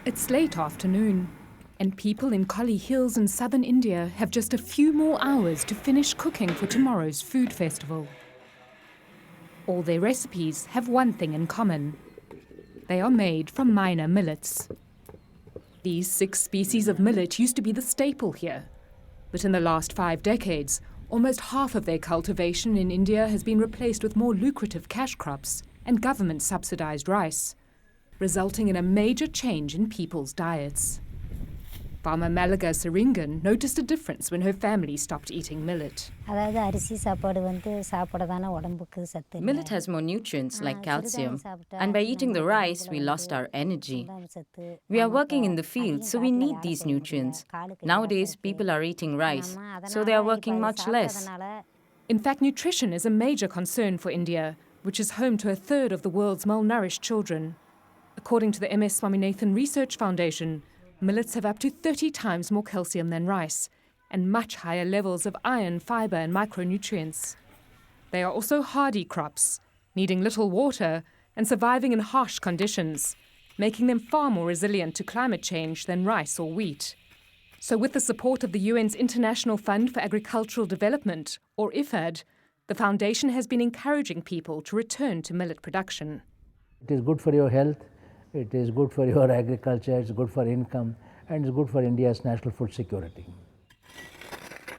It's late afternoon, and people in Kolli Hills in southern India have just a few more hours to finish cooking for tomorrow's food festival. All their recipes have one thing in common. They are made from minor millets. These 6 species of millet used to be the staple here, but in the last 5 decades, almost half of their cultivation in India has been replaced with more lucrative cash crops and government-subsidized rice, resulting in a major change in people's diets. Farmer Malaga Saringan noticed a difference when her family stopped eating millet. Millet has more nutrients like calcium, and by eating the rice, we lost our energy. We are working in the fields, so we need these nutrients. Nowadays, people are eating rice, so they are working much less. In fact, nutrition is a major concern for India, which is home to a third of the world's malnourished children. According to the Swaminathan Research Foundation, millets have up to 30 times more calcium than rice and much higher levels of iron, fibre and micronutrients. They are also hardy crops, needing little water and surviving in harsh conditions, making them far more resilient to climate change than rice or wheat. So with the support of the UN's International Fund for Agricultural Development, or IFAD, the foundation has been encouraging people to return to millet production. It is good for your health. It is good for your agriculture, it's good for income, and it's good for India's national food security.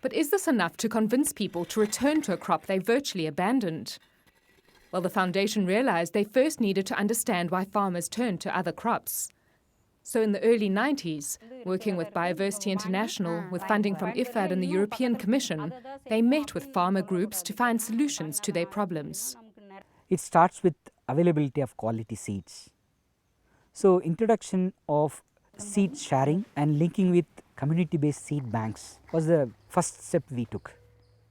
But is this enough to convince people to return to a crop they virtually abandoned? Well, the foundation realized they first needed to understand why farmers turned to other crops. So in the early 90s, working with Biodiversity International, with funding from IFAD and the European Commission, they met with farmer groups to find solutions to their problems. It starts with availability of quality seeds. So introduction of seed sharing and linking with community-based seed banks was the first step we took.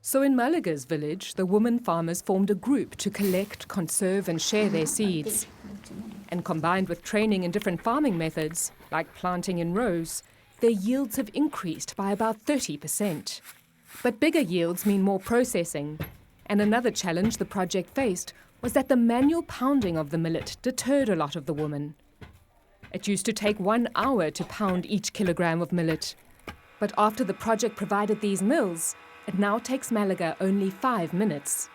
So in Malaga's village, the women farmers formed a group to collect, conserve and share their seeds. And combined with training in different farming methods, like planting in rows, their yields have increased by about 30%. But bigger yields mean more processing. And another challenge the project faced was that the manual pounding of the millet deterred a lot of the women. It used to take 1 hour to pound each kilogram of millet. But after the project provided these mills, it now takes Malaga only 5 minutes.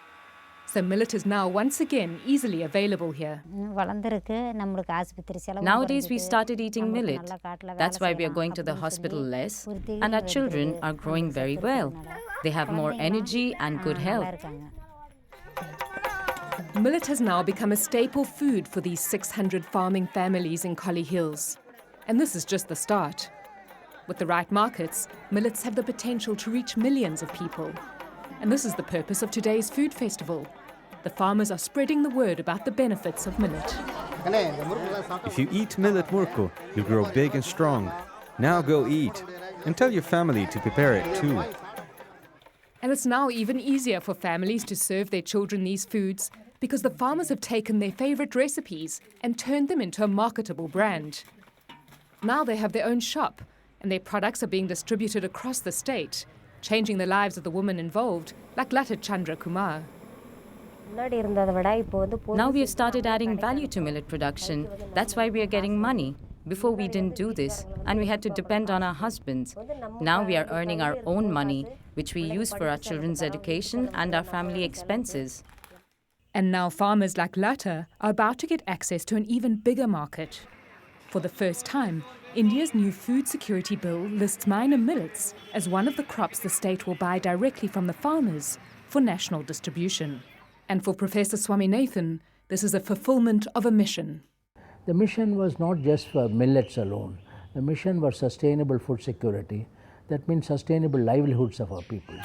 So millet is now once again easily available here. Nowadays, we started eating millet. That's why we are going to the hospital less, and our children are growing very well. They have more energy and good health. Millet has now become a staple food for these 600 farming families in Kolli Hills. And this is just the start. With the right markets, millets have the potential to reach millions of people. And this is the purpose of today's food festival. The farmers are spreading the word about the benefits of millet. If you eat millet murko, you'll grow big and strong. Now go eat. And tell your family to prepare it too. And it's now even easier for families to serve their children these foods because the farmers have taken their favorite recipes and turned them into a marketable brand. Now they have their own shop, and their products are being distributed across the state, changing the lives of the women involved, like Lata Chandra Kumar. Now we have started adding value to millet production. That's why we are getting money. Before we didn't do this, and we had to depend on our husbands. Now we are earning our own money, which we use for our children's education and our family expenses. And now farmers like Lata are about to get access to an even bigger market. For the first time, India's new food security bill lists minor millets as one of the crops the state will buy directly from the farmers for national distribution. And for Professor Swaminathan, this is a fulfillment of a mission. The mission was not just for millets alone. The mission was sustainable food security. That means sustainable livelihoods of our people.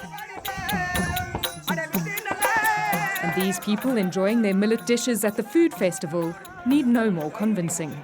And these people enjoying their millet dishes at the food festival need no more convincing.